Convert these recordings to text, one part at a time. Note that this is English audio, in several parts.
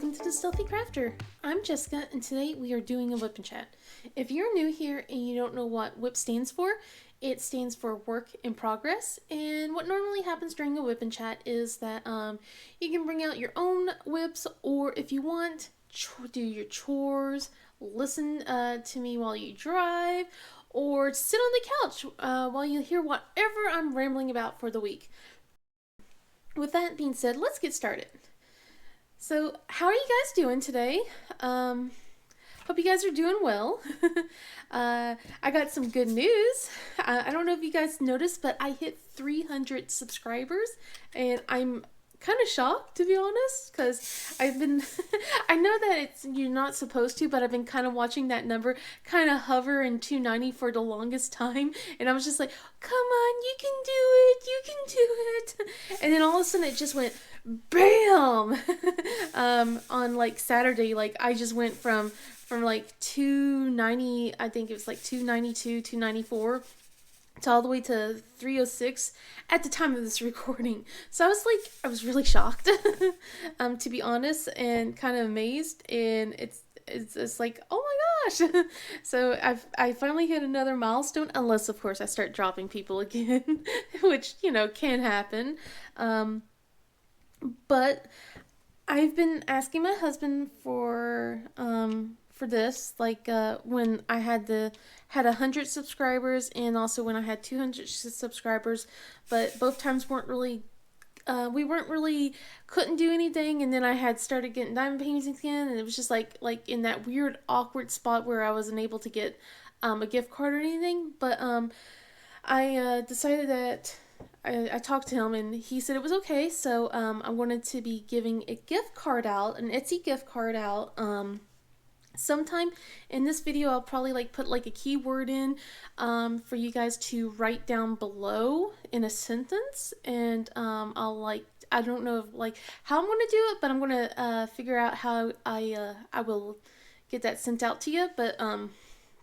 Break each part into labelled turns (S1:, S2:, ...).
S1: welcome to the Stealthy Crafter. I'm Jessica, and today we are doing a Wip Chat. If you're new here and you don't know what Wip stands for, it stands for work in progress. And what normally happens during a Wip Chat is that you can bring out your own whips, or if you want, do your chores, listen to me while you drive, or sit on the couch while you hear whatever I'm rambling about for the week. With that being said, let's get started. So, how are you guys doing today? Hope you guys are doing well. I got some good news. I don't know if you guys noticed, but I hit 300 subscribers, and I'm kind of shocked, to be honest, because I've been I know that you're not supposed to, but I've been kind of watching that number kind of hover in 290 for the longest time, and I was just like, come on, you can do it, you can do it. And then all of a sudden it just went bam. On like Saturday, like I just went from like 290, I think it was like 292, 294 to all the way to 306 at the time of this recording. So I was really shocked, to be honest, and kind of amazed. And it's like, oh my gosh. So I finally hit another milestone, unless of course I start dropping people again, which, can happen. But I've been asking my husband for this, like when I had 100 subscribers, and also when I had 200 subscribers, but both times we weren't really couldn't do anything, and then I had started getting diamond paintings again, and it was just like in that weird awkward spot where I wasn't able to get a gift card or anything. But I decided that I talked to him, and he said it was okay. So I wanted to be giving a gift card out, an Etsy gift card out. Sometime in this video, I'll probably put a keyword in for you guys to write down below in a sentence, and I don't know how I'm gonna do it, but I'm gonna figure out how I will get that sent out to you.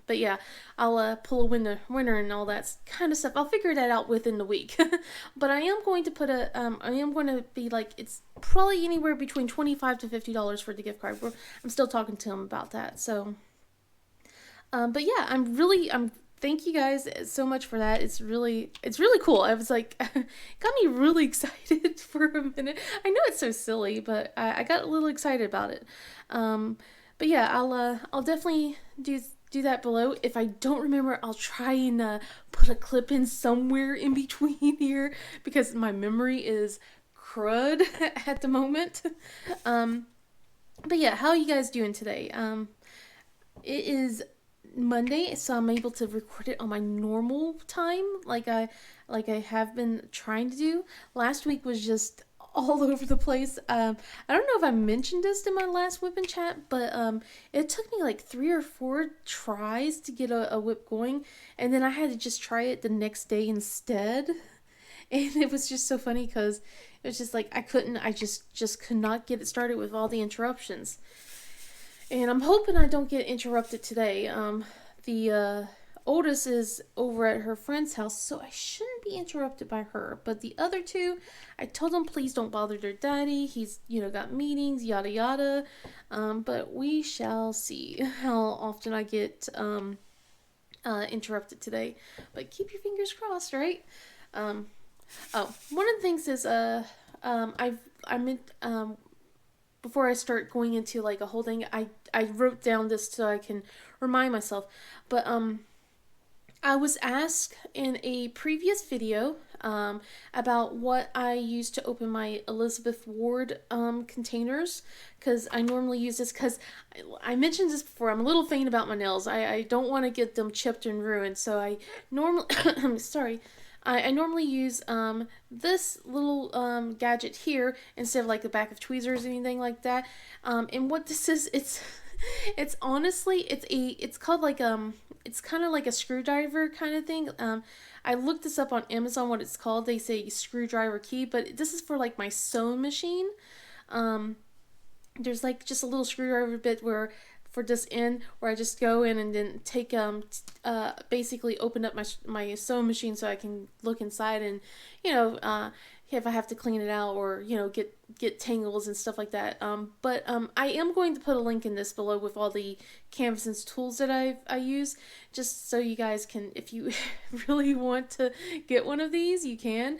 S1: But yeah, I'll pull a winner and all that kind of stuff. I'll figure that out within the week. But I am going to put I am going to be it's probably anywhere between $25 to $50 for the gift card. I'm still talking to him about that. So, but yeah, thank you guys so much for that. It's really cool. I was got me really excited for a minute. I know it's so silly, but I got a little excited about it. But yeah, I'll definitely do that below. If I don't remember, I'll try and put a clip in somewhere in between here, because my memory is crud at the moment. But yeah, how are you guys doing today? It is Monday, so I'm able to record it on my normal time, like I have been trying to do. Last week was just all over the place. I don't know if I mentioned this in my last Whip and Chat, but it took me 3 or 4 tries to get a whip going, and then I had to just try it the next day instead. And it was just so funny because it was just I just could not get it started with all the interruptions. And I'm hoping I don't get interrupted today. The oldest is over at her friend's house, so I shouldn't be interrupted by her. But the other two, I told them please don't bother their daddy. He's, got meetings, yada yada. But we shall see how often I get interrupted today. But keep your fingers crossed, right? One of the things is before I start going into a whole thing, I wrote down this so I can remind myself. But I was asked in a previous video about what I use to open my Elizabeth Ward containers, because I normally use this, because I mentioned this before, I'm a little faint about my nails. I don't want to get them chipped and ruined, so I normally I normally use this little gadget here instead of the back of tweezers or anything like that. And what this is, it's honestly, it's called it's kind of like a screwdriver kind of thing. I looked this up on Amazon, what it's called. They say screwdriver key, but this is for my sewing machine. There's just a little screwdriver bit for this end, where I just go in and then take basically open up my sewing machine so I can look inside and if I have to clean it out or get tangles and stuff like that. But I am going to put a link in this below with all the canvas tools that I use, just so you guys can, if you really want to get one of these, you can.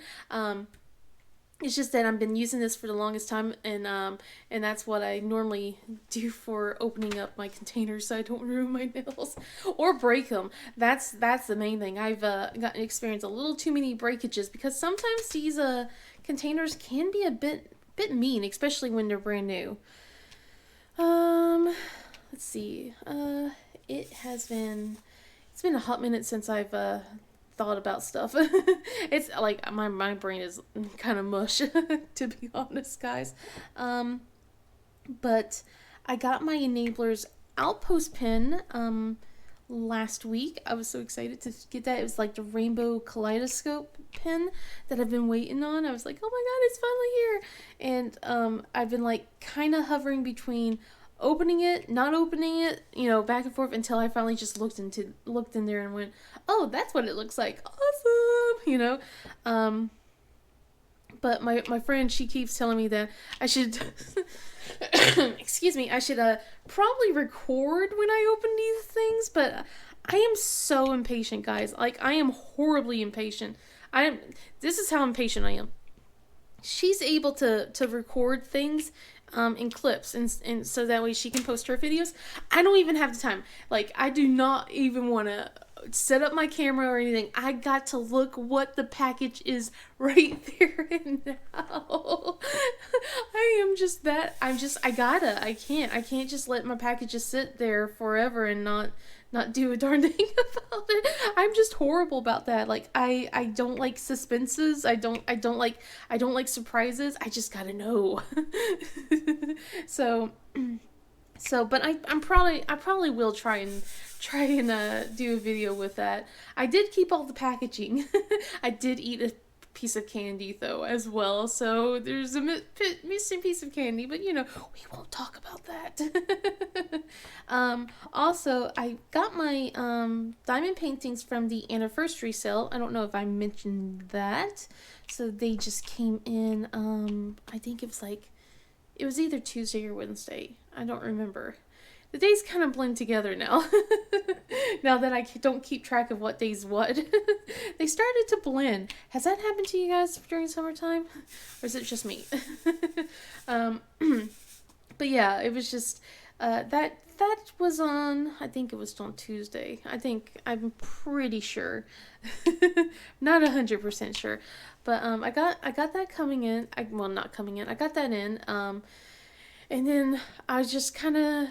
S1: It's just that I've been using this for the longest time, and that's what I normally do for opening up my containers so I don't ruin my nails or break them. That's the main thing. I've gotten experienced a little too many breakages because sometimes these containers can be a bit mean, especially when they're brand new. Let's see. It's been a hot minute since I've thought about stuff. It's like my brain is kind of mush, to be honest, guys. But I got my Enablers Outpost pin last week. I was so excited to get that. It was like the rainbow kaleidoscope pin that I've been waiting on. I was like, oh my god, it's finally here. And I've been like kind of hovering between opening it, not opening it, back and forth until I finally just looked in there and went, oh, that's what it looks like. Awesome, But my friend, she keeps telling me that I should, excuse me, I should probably record when I open these things, but I am so impatient, guys. Like, I am horribly impatient. This is how impatient I am. She's able to record things in clips, and so that way she can post her videos. I don't even have the time. Like, I do not even want to set up my camera or anything. I got to look what the package is right there and now. I can't just let my packages sit there forever and not do a darn thing about it. I'm just horrible about that. Like, I don't like suspenses. I don't like surprises. I just gotta know. But I probably will try and do a video with that. I did keep all the packaging. I did eat a piece of candy though as well, so there's a missing piece of candy, but we won't talk about that. Also, I got my diamond paintings from the anniversary sale. I don't know if I mentioned that. So they just came in, I think it was either Tuesday or Wednesday. I don't remember. The days kind of blend together now. Now that I don't keep track of what day's what. They started to blend. Has that happened to you guys during summertime? Or is it just me? But yeah, it was just, that was on, I think it was on Tuesday. I'm pretty sure. Not 100% sure. But I got that coming in. Not coming in. I got that in. And then I just kind of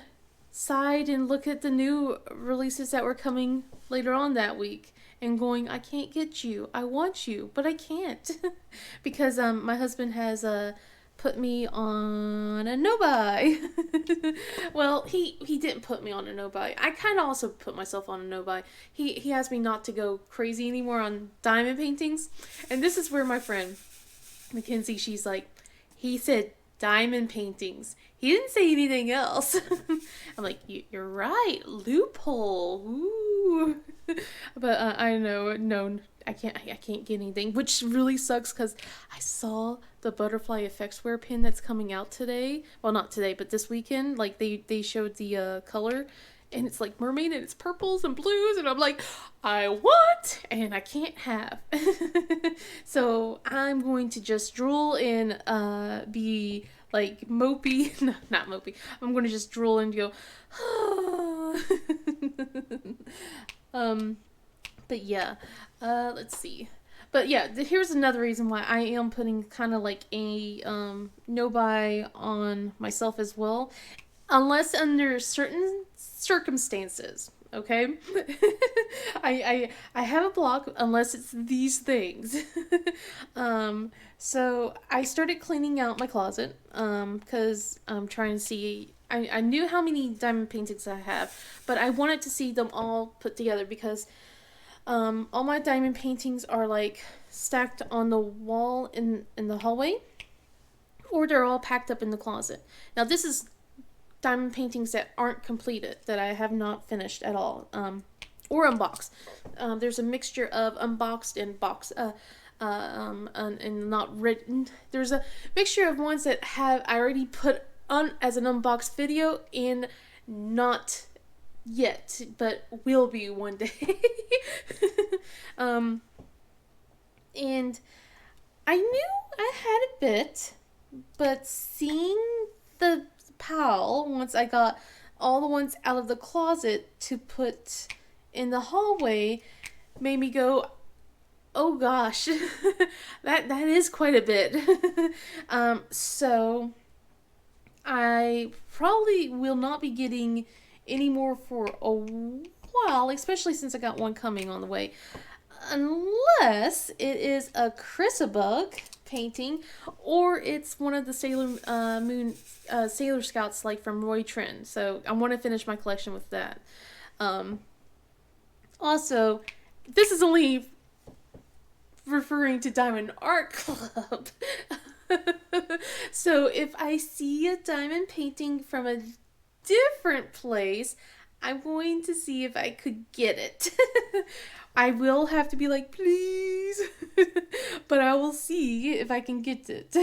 S1: sighed and looked at the new releases that were coming later on that week and going, I can't get you. I want you, but I can't. Because my husband has put me on a no-buy. Well, he didn't put me on a no-buy. I kind of also put myself on a no-buy. He asked me not to go crazy anymore on diamond paintings. And this is where my friend, Mackenzie, she's like, he said diamond paintings. He didn't say anything else. I'm like, you're right. Loophole. Ooh. But I know, no, I can't get anything, which really sucks because I saw the butterfly effects wear pin that's coming out today. Well, not today, but this weekend. Like, they showed the color, and it's like mermaid, and it's purples and blues, and I'm like, I want, and I can't have. So I'm going to just drool and be like mopey. No, not mopey. I'm going to just drool and go, but yeah, let's see. But yeah, here's another reason why I am putting kind of like a no-buy on myself as well. Unless under certain circumstances, okay? I have a block unless it's these things. So I started cleaning out my closet because I'm trying to see. I knew how many diamond paintings I have, but I wanted to see them all put together because all my diamond paintings are like stacked on the wall in the hallway, or they're all packed up in the closet. Now this is diamond paintings that aren't completed, that I have not finished at all, or unboxed. There's a mixture of unboxed and boxed. and not written. There's a mixture of ones that have I already put on as an unboxed video and not yet, but will be one day. um, and I knew I had a bit, but seeing the pile once I got all the ones out of the closet to put in the hallway made me go, oh gosh, that is quite a bit. So I probably will not be getting any more for a while, especially since I got one coming on the way. Unless it is a Chrysabug painting, or it's one of the Sailor Moon Sailor Scouts, like from Roy Trend. So I want to finish my collection with that. Um, Also, this is only referring to Diamond Art Club. So if I see a diamond painting from a different place, I'm going to see if I could get it. I will have to be like, please. But I will see if I can get it.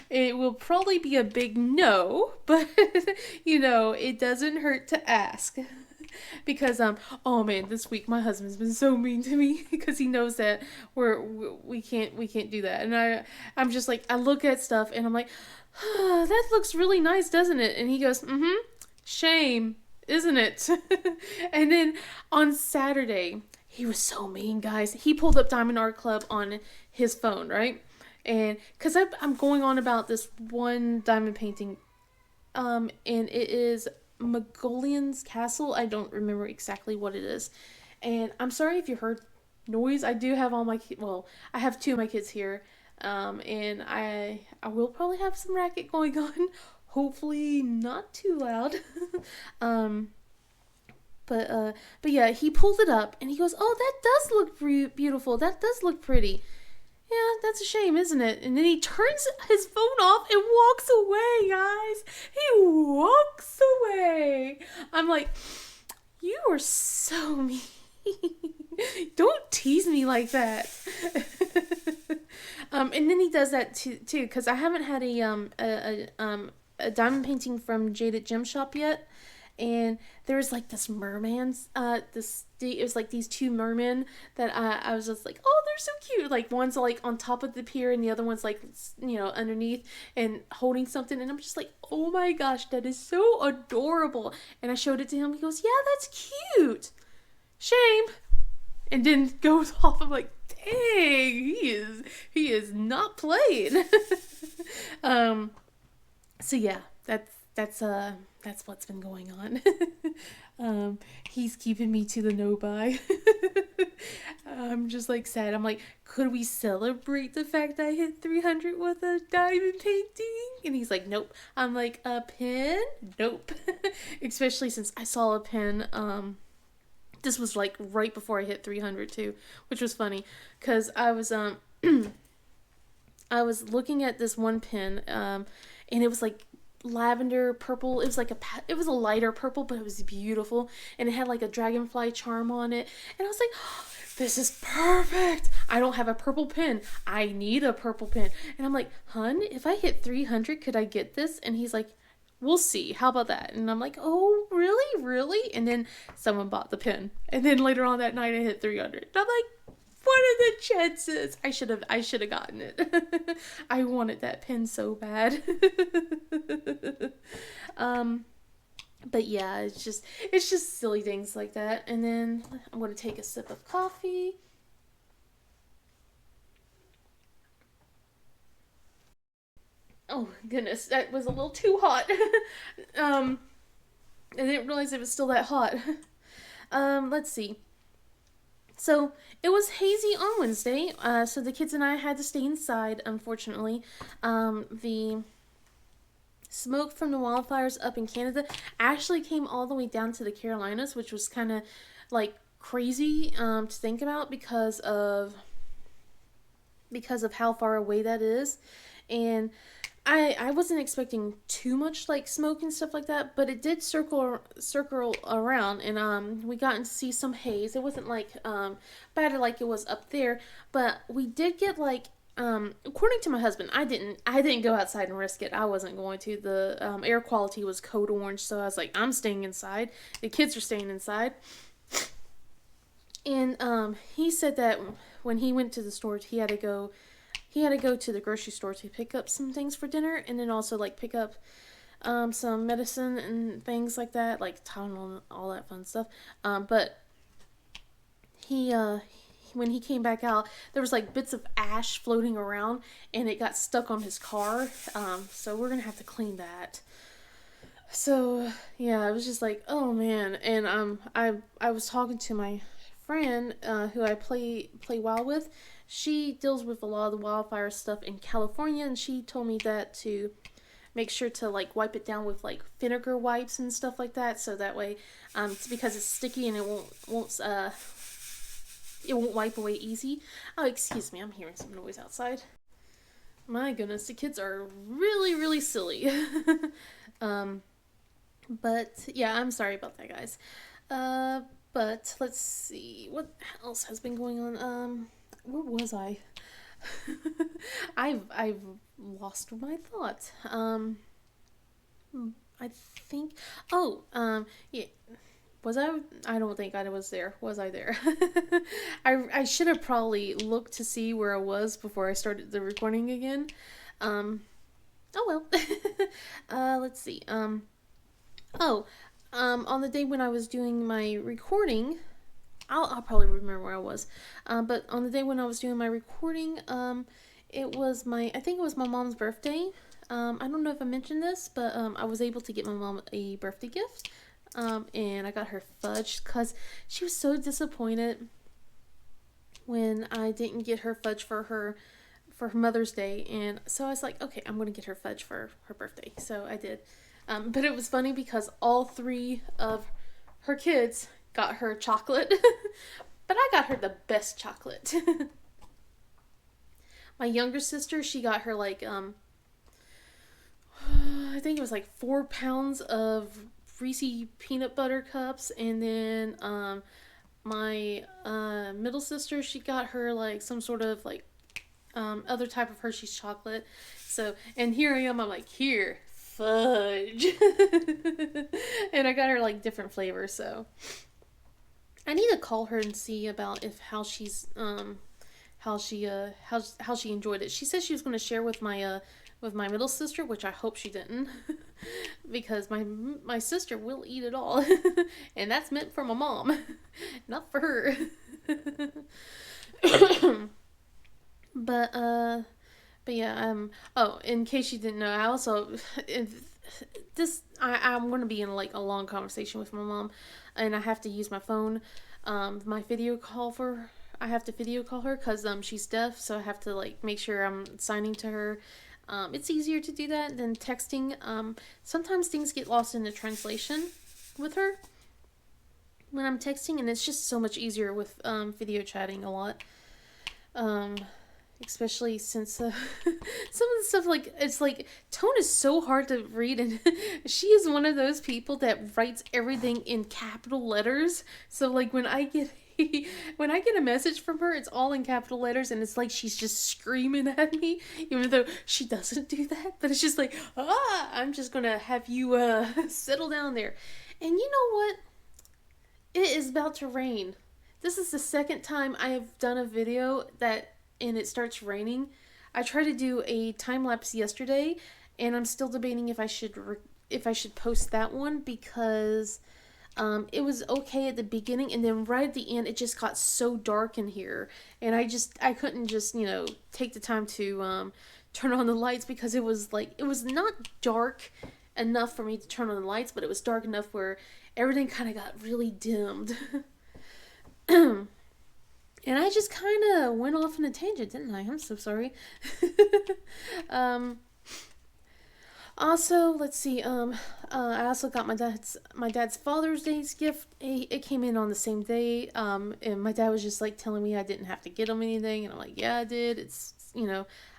S1: It will probably be a big no, but it doesn't hurt to ask. Because oh man, this week my husband's been so mean to me because he knows that we can't do that. And I'm just like, I look at stuff and I'm like, that looks really nice, doesn't it? And he goes, mm-hmm, shame, isn't it? And then on Saturday, he was so mean, guys. He pulled up Diamond Art Club on his phone, right? And because I'm going on about this one diamond painting, and it is Mongolian's Castle. I don't remember exactly what it is. And I'm sorry if you heard noise. I do have all my I have two of my kids here. And I will probably have some racket going on. Hopefully not too loud. um but yeah, he pulled it up and he goes, "Oh, that does look beautiful. That does look pretty." Yeah, that's a shame, isn't it? And then he turns his phone off and walks away, guys. He walks away. I'm like, you are so mean. Don't tease me like that. And then he does that too, because I haven't had a diamond painting from Jaded Gem Shop yet. And there was like this merman's it was like these two mermen that I was just like, oh, they're so cute. Like one's like on top of the pier and the other one's like underneath and holding something, and I'm just like, oh my gosh, that is so adorable. And I showed it to him. He goes, yeah, that's cute, shame. And then goes off. I'm like, dang, he is not playing. So yeah, that's what's been going on. He's keeping me to the no buy. I'm just like sad. I'm like, could we celebrate the fact that I hit 300 with a diamond painting? And he's like, nope. I'm like, a pin? Nope. Especially since I saw a pin. This was like right before I hit 300 too, which was funny because I was I was looking at this one pin, and it was like lavender purple. It was a lighter purple, but it was beautiful, and it had like a dragonfly charm on it. And I was like, oh, this is perfect. I don't have a purple pin. I need a purple pin. And I'm like, hun, if I hit 300, could I get this? And he's like, we'll see. How about that? And I'm like, oh, really? Really? And then someone bought the pin. And then later on that night, I hit 300. And I'm like, what are the chances? I should have gotten it. I wanted that pin so bad. But yeah, it's just silly things like that. And then I'm going to take a sip of coffee. Oh goodness, that was a little too hot. I didn't realize it was still that hot. Let's see. So it was hazy on Wednesday, so the kids and I had to stay inside, unfortunately. The smoke from the wildfires up in Canada actually came all the way down to the Carolinas, which was kind of like crazy to think about because of how far away that is. And I wasn't expecting too much like smoke and stuff like that, but it did circle around, and we got to see some haze. It wasn't like bad like it was up there, but we did get like according to my husband, I didn't go outside and risk it. I wasn't going to. The air quality was code orange, so I was like, I'm staying inside. The kids are staying inside. And he said that when he went to the store, he had to go to the grocery store to pick up some things for dinner, and then also like pick up some medicine and things like that, like Tylenol and all that fun stuff. But he when he came back out, there was like bits of ash floating around, and it got stuck on his car. So we're gonna have to clean that. So yeah, I was just like, oh man, and I was talking to my friend who I play WoW with. She deals with a lot of the wildfire stuff in California, and she told me that to make sure to like wipe it down with like vinegar wipes and stuff like that, so that way, it's because it's sticky and it won't wipe away easy. Oh, excuse me, I'm hearing some noise outside. My goodness, the kids are really really silly. um, but yeah, I'm sorry about that, guys. Uh, but let's see what else has been going on. Where was I? I've lost my thought. I think. Oh, yeah. Was I? I don't think I was there. Was I there? I should have probably looked to see where I was before I started the recording again. Um. Oh well. Let's see. Oh. On the day when I was doing my recording, I'll probably remember where I was. But on the day when I was doing my recording, I think it was my mom's birthday. I don't know if I mentioned this, but I was able to get my mom a birthday gift. And I got her fudge because she was so disappointed when I didn't get her fudge for her Mother's Day. And so I was like, okay, I'm going to get her fudge for her birthday. So I did. But it was funny because all three of her kids got her chocolate, but I got her the best chocolate. My younger sister, she got her like I think it was like 4 pounds of Reese peanut butter cups, and then my middle sister, she got her like some sort of like other type of Hershey's chocolate. So, and here I am, I'm like, here, fudge. And I got her like different flavors, so I need to call her and see about if how she enjoyed it. She said she was going to share with my middle sister, which I hope she didn't, because my sister will eat it all, and that's meant for my mom, not for her. but but yeah, oh, in case you didn't know, I also I'm going to be in like a long conversation with my mom, and I have to use my phone, my video call for. I have to video call her because she's deaf, so I have to like make sure I'm signing to her. It's easier to do that than texting. Sometimes things get lost in the translation with her when I'm texting, and it's just so much easier with video chatting a lot. Especially since some of the stuff, like, it's like tone is so hard to read, and she is one of those people that writes everything in capital letters. So like when I get a message from her, it's all in capital letters, and it's like she's just screaming at me, even though she doesn't do that. But it's just like, I'm just gonna have you settle down there. And you know what? It is about to rain. This is the second time I have done a video and it starts raining. I tried to do a time lapse yesterday, and I'm still debating if I should post that one because it was okay at the beginning, and then right at the end it just got so dark in here, and I couldn't just take the time to turn on the lights, because it was not dark enough for me to turn on the lights, but it was dark enough where everything kind of got really dimmed. And I just kind of went off on a tangent, didn't I? I'm so sorry. um, Also, let's see. I also got my dad's Father's Day's gift. It came in on the same day. And my dad was just like telling me I didn't have to get him anything, and I'm like, yeah, I did.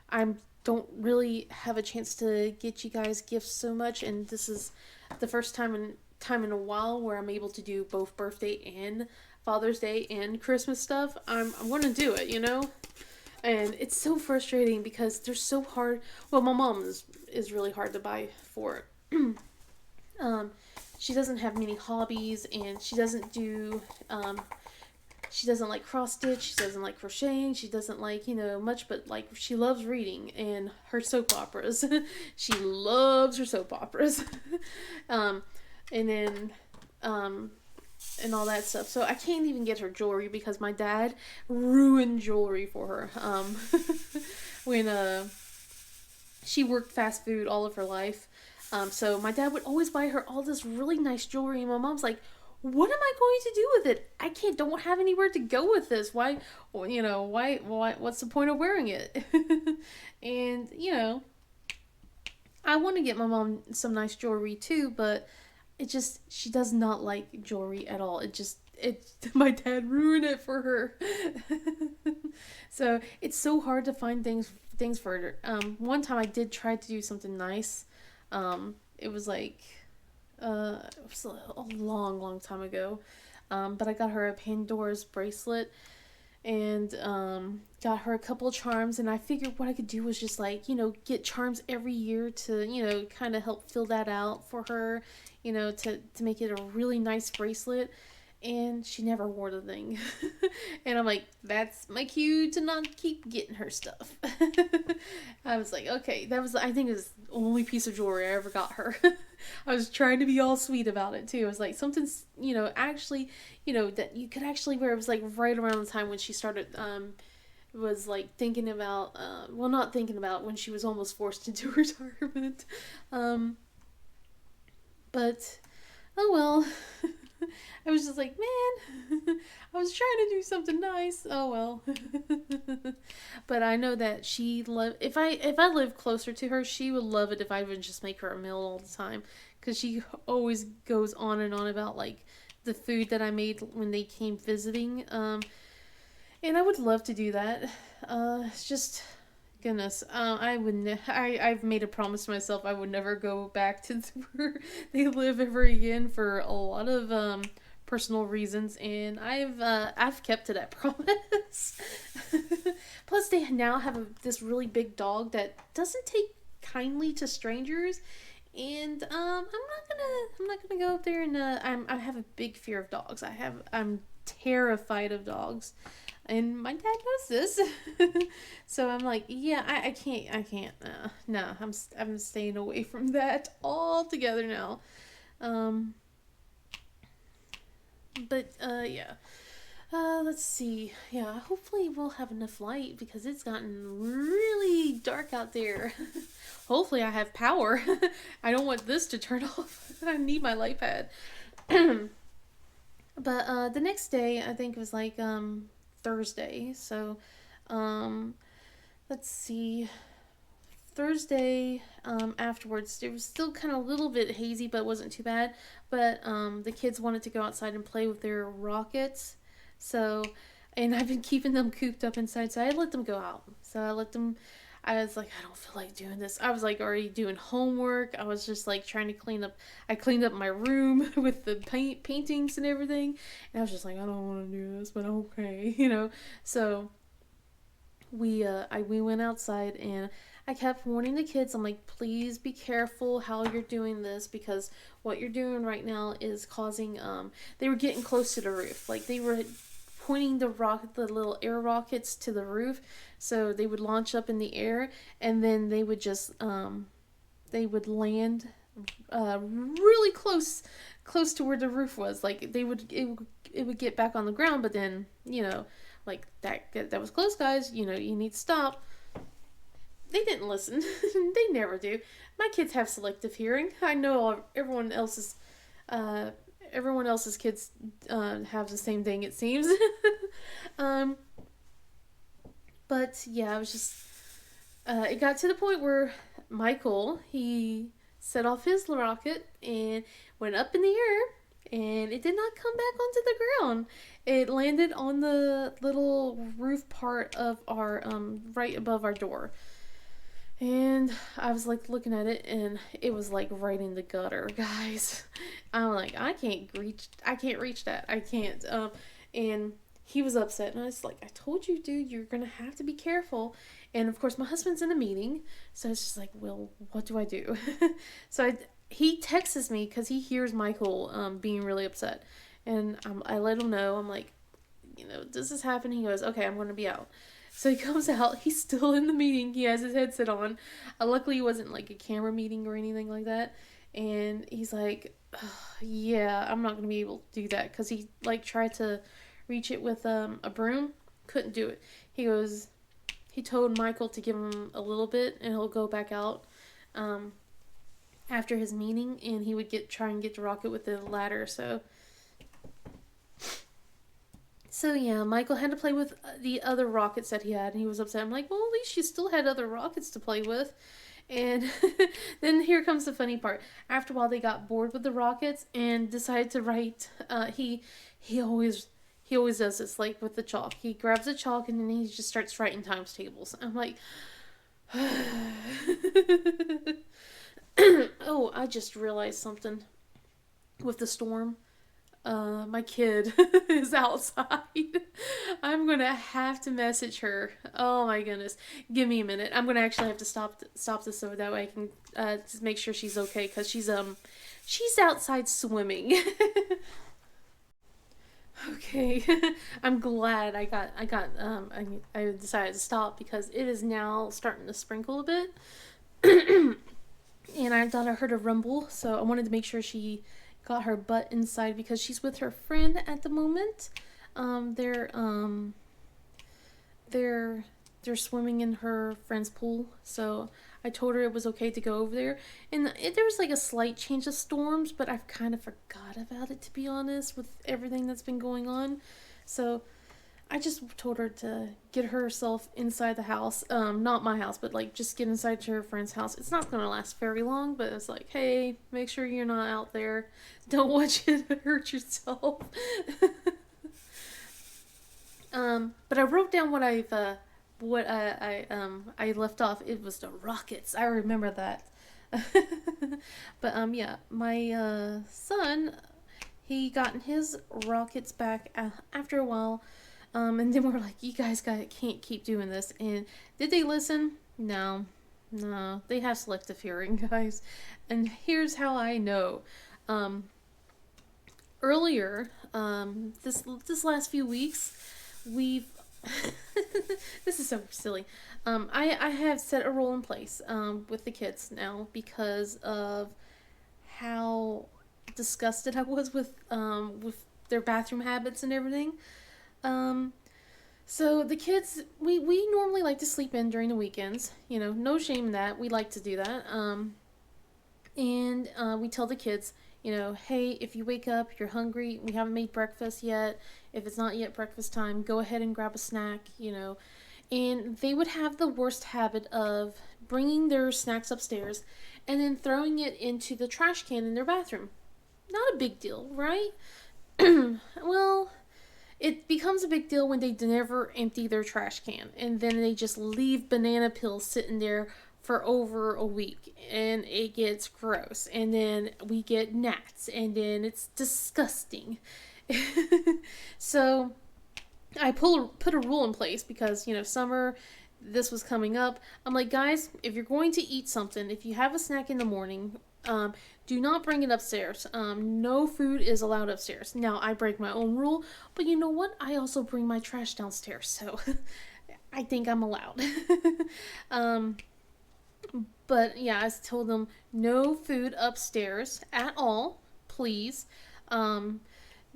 S1: I'm don't really have a chance to get you guys gifts so much, and this is the first time in a while where I'm able to do both birthday and Father's Day and Christmas stuff. I'm gonna do it, and it's so frustrating because they're so hard. Well, my mom is really hard to buy for. um, she doesn't have many hobbies, and she doesn't like cross stitch. She doesn't like crocheting. She doesn't like much, but like she loves reading and her soap operas. She loves her soap operas, um, and then and all that stuff. So I can't even get her jewelry because my dad ruined jewelry for her. When she worked fast food all of her life. So my dad would always buy her all this really nice jewelry, and my mom's like, "What am I going to do with it? Don't have anywhere to go with this. Why, what's the point of wearing it?" And I want to get my mom some nice jewelry too, but she does not like jewelry at all. My dad ruined it for her. So it's so hard to find things for her. One time I did try to do something nice. It was like it was a long, long time ago. But I got her a Pandora's bracelet and got her a couple of charms, and I figured what I could do was just like get charms every year to kind of help fill that out for her, to make it a really nice bracelet. And she never wore the thing. And I'm like, that's my cue to not keep getting her stuff. I was like, okay, I think it was the only piece of jewelry I ever got her. I was trying to be all sweet about it too. It was like something, actually, that you could actually wear. It was like right around the time when she started, was like thinking about, not thinking about, when she was almost forced into retirement. But, oh well. I was just like, man, I was trying to do something nice. Oh well. But I know that if I live closer to her, she would love it if I would just make her a meal all the time, because she always goes on and on about like the food that I made when they came visiting. And I would love to do that. It's just, goodness, I've made a promise to myself I would never go back to where they live ever again for a lot of personal reasons, and I've kept to that promise. Plus, they now have this really big dog that doesn't take kindly to strangers, and I'm not gonna go up there and I have a big fear of dogs. I'm terrified of dogs. And my dad knows this. So I'm like, yeah, I can't. No, I'm staying away from that altogether now. But yeah. Let's see. Yeah, hopefully we'll have enough light because it's gotten really dark out there. Hopefully I have power. I don't want this to turn off. I need my light pad. But the next day, I think it was like Thursday. So, let's see. Thursday, afterwards, it was still kind of a little bit hazy, but it wasn't too bad. But the kids wanted to go outside and play with their rockets. So, and I've been keeping them cooped up inside, so I let them go out. I was like, I don't feel like doing this. I was like already doing homework. I was just like trying to clean up. I cleaned up my room with the paintings and everything. And I was just like, I don't want to do this, but okay, So we went outside, and I kept warning the kids. I'm like, please be careful how you're doing this, because what you're doing right now is causing. They were getting close to the roof, like they were pointing the little air rockets to the roof, so they would launch up in the air, and then they would just they would land really close to where the roof was. Like it would get back on the ground, but then like that was close, guys. You need to stop. They didn't listen. They never do. My kids have selective hearing. I know everyone else's kids have the same thing, it seems. But yeah, I was just it got to the point where Michael, he set off his rocket and went up in the air, and it did not come back onto the ground. It landed on the little roof part of our right above our door. And I was like looking at it, and it was like right in the gutter, guys. I'm like, I can't reach that. I can't. And he was upset, and I was like, I told you, dude, you're gonna have to be careful. And of course, my husband's in a meeting, so it's just like, well, what do I do? so he texts me because he hears Michael being really upset, and I let him know. I'm like, does this happen? He goes, okay, I'm gonna be out. So he comes out. He's still in the meeting. He has his headset on. Luckily, it wasn't like a camera meeting or anything like that. And he's like, "Yeah, I'm not gonna be able to do that," because he like tried to reach it with a broom, couldn't do it. He goes. He told Michael to give him a little bit, and he'll go back out um, after his meeting, and he would try and get the rocket with the ladder. So yeah, Michael had to play with the other rockets that he had, and he was upset. I'm like, well, at least you still had other rockets to play with. And then here comes the funny part. After a while, they got bored with the rockets and decided to write. He always does this, like with the chalk. He grabs a chalk and then he just starts writing times tables. I'm like, oh, I just realized something with the storm. My kid is outside. I'm gonna have to message her. Oh my goodness, give me a minute. I'm gonna actually have to stop this so that way I can just make sure she's okay because she's outside swimming. Okay, I'm glad I decided to stop because it is now starting to sprinkle a bit, and I thought I heard a rumble, so I wanted to make sure she got her butt inside because she's with her friend at the moment. Um, they're um, they're they're swimming in her friend's pool, so I told her it was okay to go over there. And there was like a slight change of storms, but I've kind of forgot about it to be honest with everything that's been going on. So I just told her to get herself inside the house. Not my house, but like just get inside to her friend's house. It's not gonna last very long, but it's like, hey, make sure you're not out there. Don't want you to hurt yourself. But I wrote down what I left off. It was the rockets. I remember that. But yeah, my son, he got his rockets back after a while. And then we're like, you guys can't keep doing this. And did they listen? No, no, they have selective hearing, guys. And here's how I know. Um, Earlier, this last few weeks, we've this is so silly. I have set a rule in place with the kids now because of how disgusted I was with their bathroom habits and everything. Um, so the kids, we normally like to sleep in during the weekends. No shame in that. We like to do that. And we tell the kids, hey, if you wake up, you're hungry, we haven't made breakfast yet. If it's not yet breakfast time, go ahead and grab a snack. And they would have the worst habit of bringing their snacks upstairs and then throwing it into the trash can in their bathroom. Not a big deal, right? Well, it becomes a big deal when they never empty their trash can and then they just leave banana peels sitting there for over a week and it gets gross and then we get gnats and then it's disgusting. So I put a rule in place because summer, this was coming up. I'm like, guys, if you're going to eat something, if you have a snack in the morning, do not bring it upstairs. No food is allowed upstairs. Now I break my own rule, but you know what? I also bring my trash downstairs, so I think I'm allowed. um, but yeah, I told them no food upstairs at all, please. Um,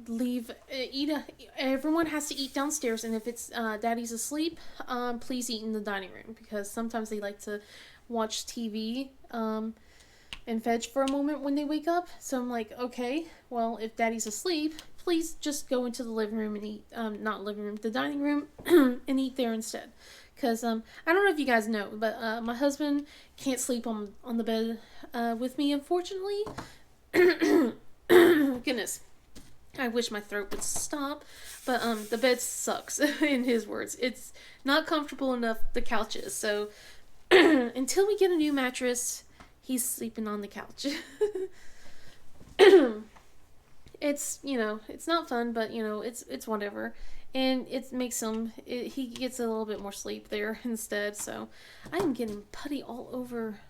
S1: leave eat a, Everyone has to eat downstairs, and if it's daddy's asleep, please eat in the dining room because sometimes they like to watch TV and veg for a moment when they wake up. So I'm like, okay, well, if daddy's asleep, please just go into the living room and eat, not living room, the dining room, and eat there instead. Because I don't know if you guys know, but my husband can't sleep on the bed with me, unfortunately. Goodness. I wish my throat would stop, but the bed sucks, in his words. It's not comfortable enough, the couch is, so Until we get a new mattress, he's sleeping on the couch. It's not fun, but it's whatever. And it makes he gets a little bit more sleep there instead. So I am getting putty all over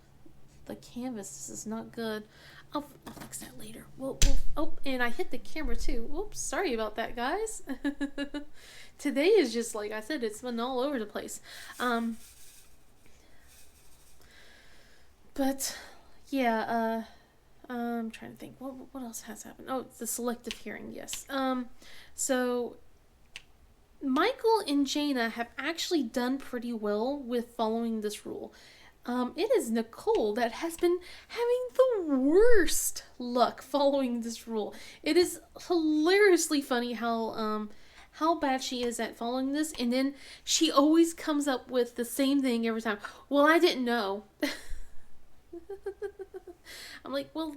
S1: the canvas. This is not good. I'll fix that later. Oh, and I hit the camera too. Whoops, sorry about that, guys. Today is just, like I said, it's been all over the place. But yeah, I'm trying to think. What else has happened? Oh, it's the selective hearing. Yes. So Michael and Jaina have actually done pretty well with following this rule. It is Nicole that has been having the worst luck following this rule. It is hilariously funny how bad she is at following this, and then she always comes up with the same thing every time. Well, I didn't know. I'm like, well,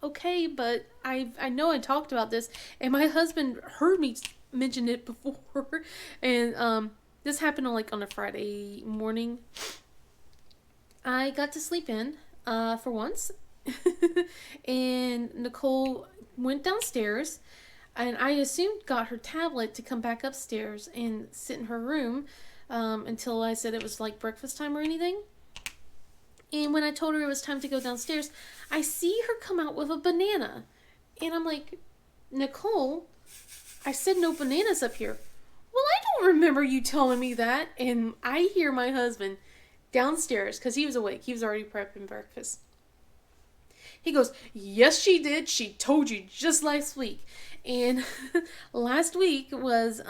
S1: okay, but I know I talked about this, and my husband heard me mention it before, and this happened on a Friday morning. I got to sleep in for once, and Nicole went downstairs, and I assumed got her tablet to come back upstairs and sit in her room until I said it was like breakfast time or anything. And when I told her it was time to go downstairs, I see her come out with a banana. And I'm like, Nicole, I said no bananas up here. Well, I don't remember you telling me that. And I hear my husband downstairs, because he was awake. He was already prepping breakfast. He goes, yes, she did. She told you just last week. And last week was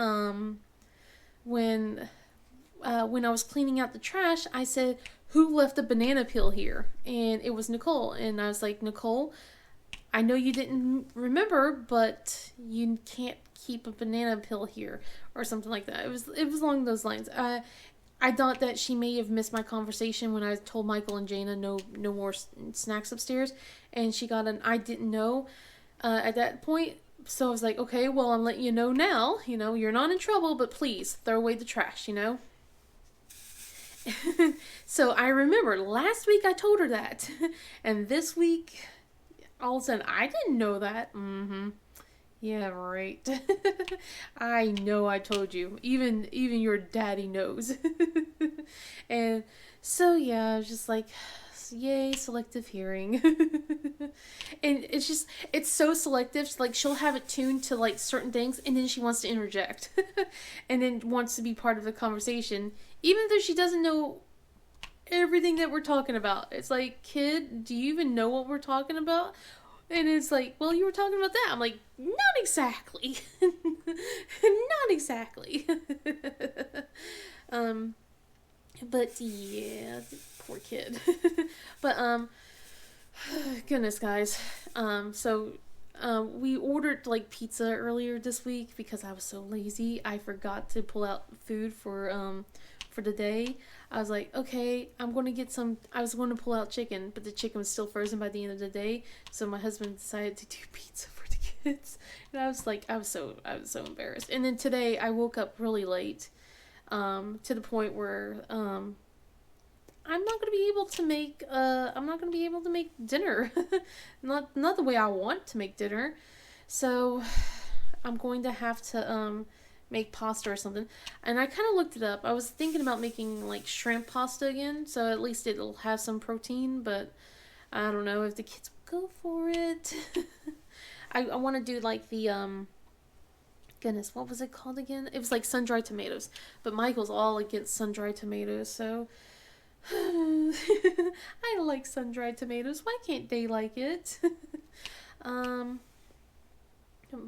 S1: when I was cleaning out the trash, I said, who left a banana peel here? And it was Nicole. And I was like, Nicole, I know you didn't remember, but you can't keep a banana peel here, or something like that. It was along those lines. I thought that she may have missed my conversation when I told Michael and Jaina no more snacks upstairs, and she got an I didn't know at that point. So I was like, okay, well, I'm letting you know now. You're not in trouble, but please throw away the trash. So I remember last week I told her that, and this week, all of a sudden, I didn't know that. Yeah, right. I know I told you. Even your daddy knows. And so yeah, I was just like, yay, selective hearing. And it's so selective. Like, she'll have it tuned to like certain things, and then she wants to interject. And then wants to be part of the conversation, even though she doesn't know everything that we're talking about. It's like, kid, do you even know what we're talking about? And it's like, well, you were talking about that. I'm like, not exactly. Not exactly. But yeah, poor kid. But goodness, guys. We ordered like pizza earlier this week because I was so lazy. I forgot to pull out food for the day. I was like, okay, I was going to pull out chicken, but the chicken was still frozen by the end of the day. So my husband decided to do pizza for the kids. And I was like, I was so embarrassed. And then today I woke up really late, to the point where, I'm not going to be able to make dinner. not the way I want to make dinner. So I'm going to have to, make pasta or something. And I kind of looked it up. I was thinking about making like shrimp pasta again, so at least it'll have some protein, but I don't know if the kids will go for it. I want to do like the goodness, what was it called again? It was like sun-dried tomatoes, but Michael's all against sun-dried tomatoes, so I like sun-dried tomatoes. Why can't they like it?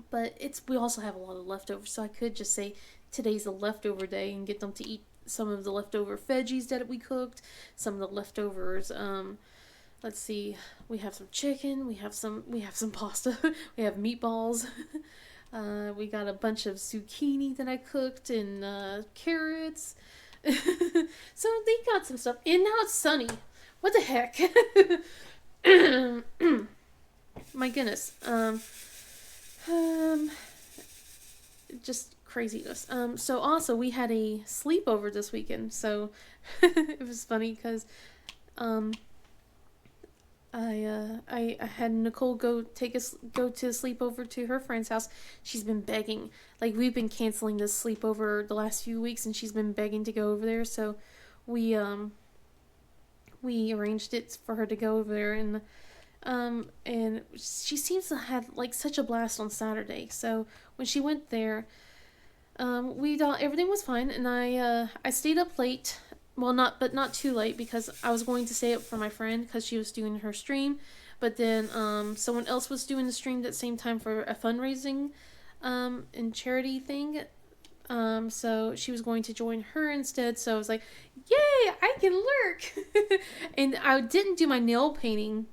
S1: But we also have a lot of leftovers, so I could just say today's a leftover day and get them to eat some of the leftover veggies that we cooked, some of the leftovers. Let's see, we have some chicken, we have some pasta, we have meatballs. We got a bunch of zucchini that I cooked, and carrots. So they got some stuff, and now it's sunny. What the heck? My goodness. Just craziness. So also we had a sleepover this weekend. So it was funny because um, I had Nicole go to sleep over to her friend's house. She's been begging. Like, we've been canceling this sleepover the last few weeks, and she's been begging to go over there. So we we arranged it for her to go over there, and she seems to have like such a blast on Saturday. So when she went there, we thought everything was fine, and I stayed up late. Well, not too late, because I was going to stay up for my friend because she was doing her stream, but then someone else was doing the stream at the same time for a fundraising and charity thing. So she was going to join her instead. So I was like, "Yay! I can lurk!" And I didn't do my nail painting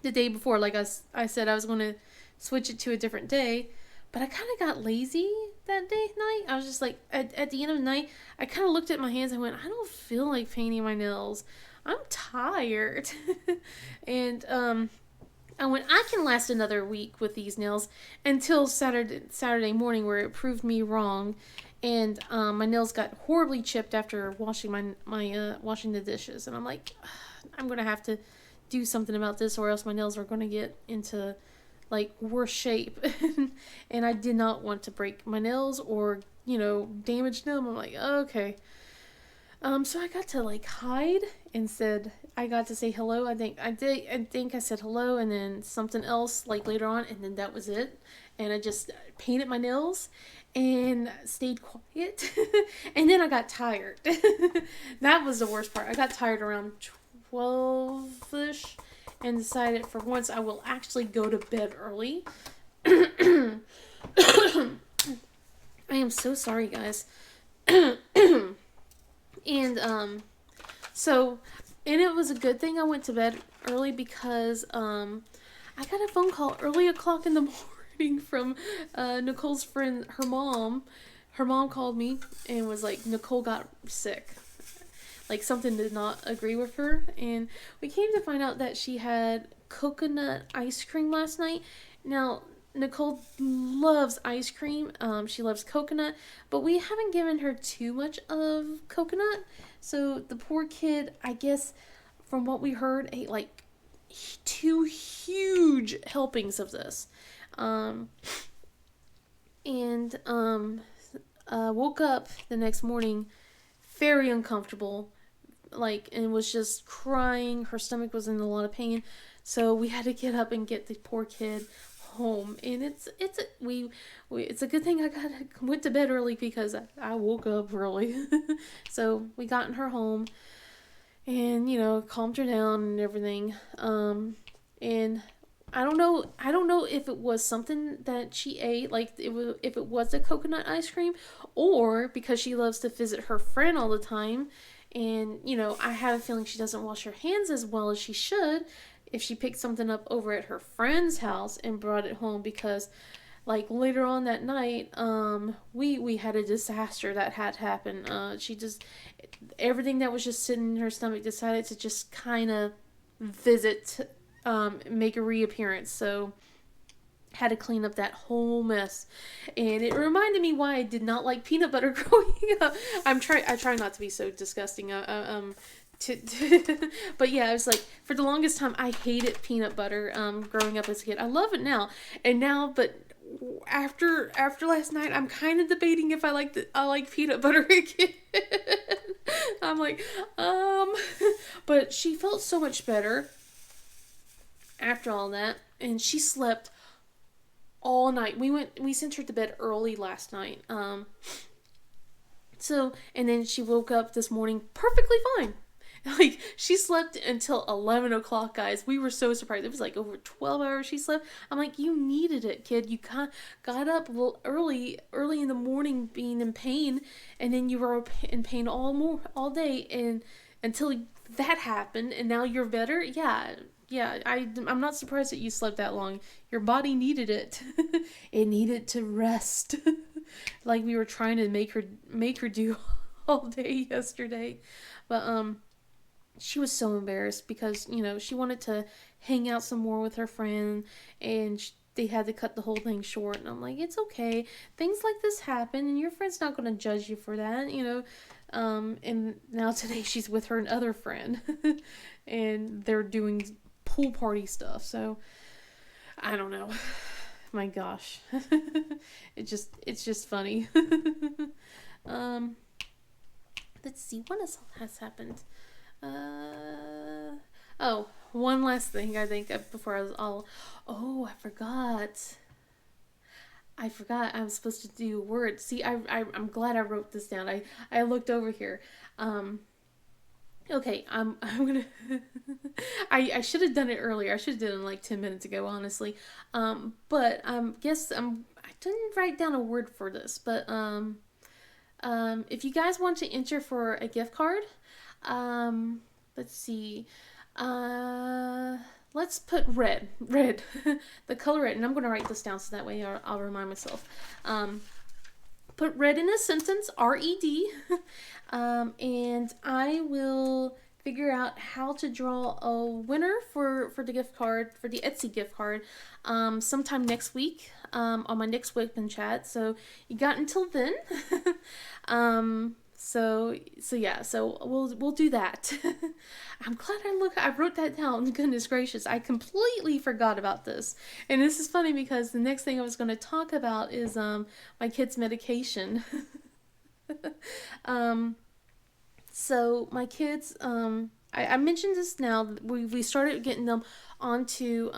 S1: the day before. Like I said, I was going to switch it to a different day. But I kind of got lazy that night. I was just like, at the end of the night, I kind of looked at my hands and went, I don't feel like painting my nails. I'm tired. And I went, I can last another week with these nails until Saturday morning, where it proved me wrong. And my nails got horribly chipped after washing washing the dishes. And I'm like, I'm going to have to do something about this, or else my nails are going to get into like worse shape. And I did not want to break my nails or damage them. I'm like, okay. So I got to like hide and said, I got to say hello. I think I said hello, and then something else like later on, and then that was it. And I just painted my nails and stayed quiet. And then I got tired. That was the worst part. I got tired around 12ish and decided for once I will actually go to bed early. I am so sorry, guys. And so, and it was a good thing I went to bed early, because I got a phone call early o'clock in the morning from Nicole's friend, her mom. Her mom called me and was like, Nicole got sick. Like, something did not agree with her, and we came to find out that she had coconut ice cream last night. Now, Nicole loves ice cream. She loves coconut, but we haven't given her too much of coconut. So the poor kid, I guess, from what we heard, ate like 2 huge helpings of this, and woke up the next morning very uncomfortable, like, and was just crying. Her stomach was in a lot of pain, so we had to get up and get the poor kid home. And it's a good thing went to bed early, because I woke up early. So we got her home and calmed her down and everything. And I don't know if it was something that she ate, like if it was a coconut ice cream, or because she loves to visit her friend all the time. And, I have a feeling she doesn't wash her hands as well as she should if she picked something up over at her friend's house and brought it home, because, like, later on that night, we had a disaster that had happened. She just, everything that was just sitting in her stomach decided to just kind of make a reappearance. So had to clean up that whole mess, and it reminded me why I did not like peanut butter growing up. I try not to be so disgusting. But yeah, I was like, for the longest time I hated peanut butter. Growing up as a kid, I love it now, but after last night, I'm kind of debating if I like peanut butter again. I'm like, but she felt so much better after all that, and she slept all night. We sent her to bed early last night. So, and then she woke up this morning perfectly fine. Like, she slept until 11 o'clock, guys. We were so surprised. It was like over 12 hours she slept. I'm like, you needed it, kid. You got up early in the morning being in pain, and then you were in pain all day, and until that happened, and now you're better. Yeah, I'm not surprised that you slept that long. Your body needed it. It needed to rest. Like we were trying to make her do all day yesterday. But she was so embarrassed because, she wanted to hang out some more with her friend, and they had to cut the whole thing short, and I'm like, it's okay. Things like this happen, and your friend's not going to judge you for that, you know. And now today she's with her other friend, and they're doing pool party stuff. So I don't know. My gosh, it's just funny. um, let's see what else has happened. Oh, one last thing I think before I was all. Oh, I forgot. I was supposed to do a word. See, I'm glad I wrote this down. I looked over here. Okay, I'm gonna. I should have done it earlier. I should have done it like 10 minutes ago, honestly. But guess I didn't write down a word for this, but if you guys want to enter for a gift card, let's see. Uh, let's put red, the color red, and I'm gonna write this down so that way I'll remind myself. Put red in a sentence, R-E-D, and I will figure out how to draw a winner for the gift card, for the Etsy gift card, sometime next week, on my next Wip Chat. So you got until then. So yeah, so we'll do that. I'm glad I wrote that down. Goodness gracious, I completely forgot about this. And this is funny because the next thing I was going to talk about is my kid's medication. So my kids, I mentioned this now. We started getting them onto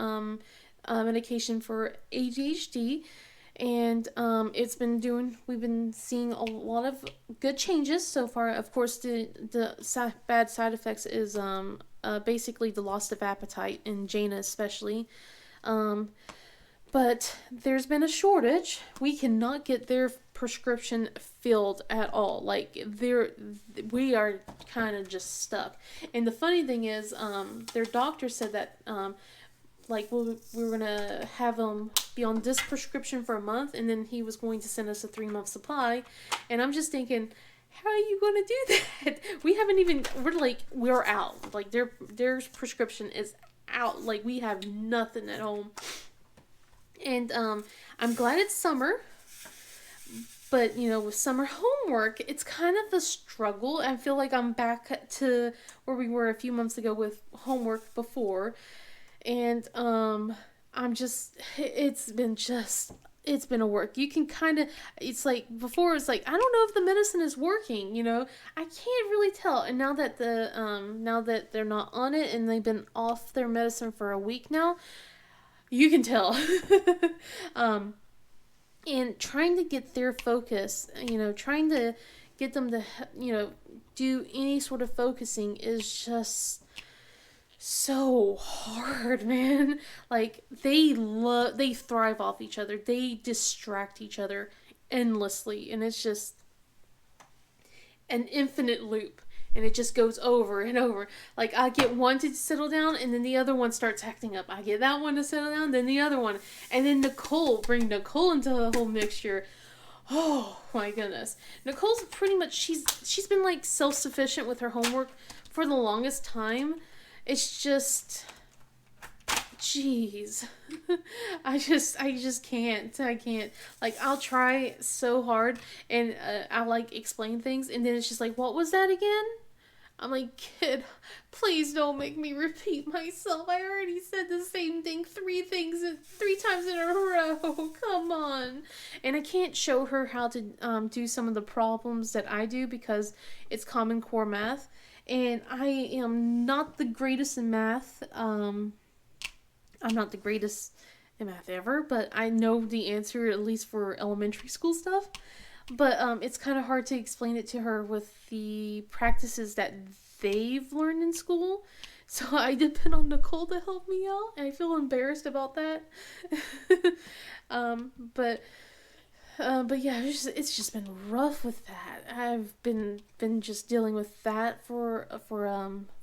S1: medication for ADHD, and we've been seeing a lot of good changes so far. Of course, the bad side effects is basically the loss of appetite in Jaina especially. But there's been a shortage. We cannot get their prescription filled at all. Like we are kind of just stuck. And the funny thing is, their doctor said that like we were gonna have them be on this prescription for a month, and then he was going to send us a 3-month supply. And I'm just thinking, how are you gonna do that? We haven't even. We're out. Like their prescription is out. Like we have nothing at home. And I'm glad it's summer, but you know, with summer homework, it's kind of a struggle. I feel like I'm back to where we were a few months ago with homework before, and it's been a work. You can kind of, it's like before, it's like I don't know if the medicine is working. You know, I can't really tell. And now that now that they're not on it and they've been off their medicine for a week now. You can tell. And trying to get their focus, you know, trying to get them to, you know, do any sort of focusing is just so hard, man. Like, they thrive off each other. They distract each other endlessly. And it's just an infinite loop. And it just goes over and over. Like, I get one to settle down, and then the other one starts acting up. I get that one to settle down, then the other one. And then bring Nicole into the whole mixture. Oh, my goodness. Nicole's pretty much, she's been, like, self-sufficient with her homework for the longest time. It's just... Jeez. I just can't. I can't. Like, I'll try so hard, and I'll, like, explain things, and then it's just like, what was that again? I'm like, kid, please don't make me repeat myself. I already said the same thing three times in a row. Come on. And I can't show her how to do some of the problems that I do because it's Common Core math. And I am not the greatest in math. I'm not the greatest in math ever, but I know the answer, at least for elementary school stuff. But it's kind of hard to explain it to her with the practices that they've learned in school. So I depend on Nicole to help me out, and I feel embarrassed about that. But yeah, it's just been rough with that. I've been just dealing with that for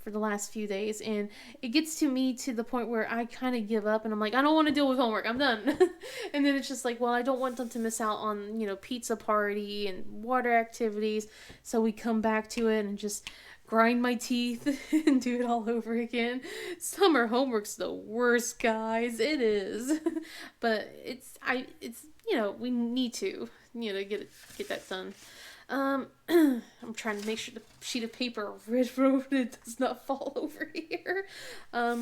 S1: the last few days, and it gets to me to the point where I kind of give up, and I'm like, I don't want to deal with homework. I'm done. And then it's just like, well, I don't want them to miss out on, you know, pizza party and water activities, so we come back to it and just grind my teeth and do it all over again. Summer homework's the worst, guys. It is. But it's we need to, get that done. I'm trying to make sure the sheet of paper red-roaded does not fall over here. I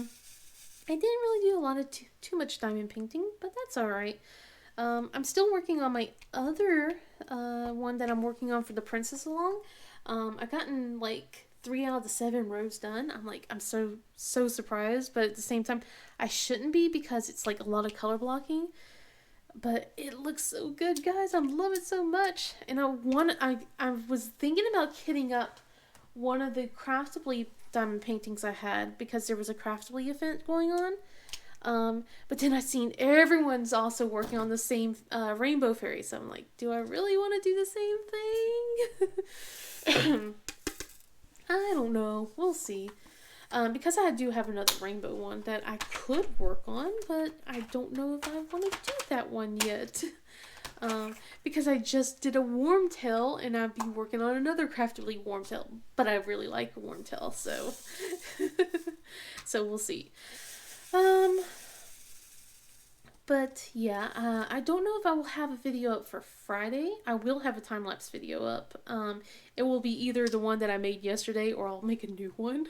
S1: didn't really do a lot of too much diamond painting, but that's alright. I'm still working on my other one that I'm working on for the Princess Along. I've gotten like 3 out of the 7 rows done. I'm so surprised, but at the same time, I shouldn't be because it's like a lot of color blocking. But it looks so good, guys. I love it so much, and I was thinking about kitting up one of the Craftably diamond paintings I had because there was a Craftably event going on. But then I seen everyone's also working on the same rainbow fairy, so I'm like, do I really want to do the same thing? I don't know. We'll see. Because I do have another rainbow one that I could work on, but I don't know if I want to do that one yet. Because I just did a Wormtail, and I'd be working on another Craftably Wormtail, but I really like Wormtail, so so we'll see. But yeah, I don't know if I will have a video up for Friday. I will have a time-lapse video up. It will be either the one that I made yesterday or I'll make a new one.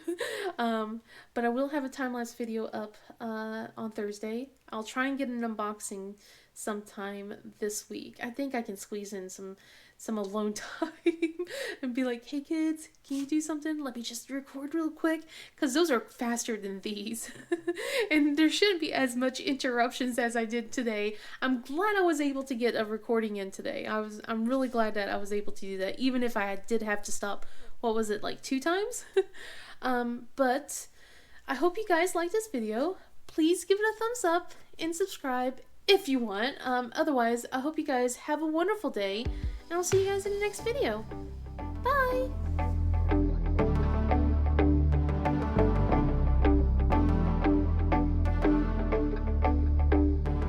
S1: But I will have a time-lapse video up on Thursday. I'll try and get an unboxing sometime this week. I think I can squeeze in some alone time and be like, hey kids, can you do something? Let me just record real quick, because those are faster than these. And there shouldn't be as much interruptions as I did today. I'm glad I was able to get a recording in today. I'm really glad that I was able to do that, even if I did have to stop, what was it, like 2 times? But I hope you guys liked this video. Please give it a thumbs up and subscribe if you want. Otherwise, I hope you guys have a wonderful day, and I'll see you guys in the next video. Bye!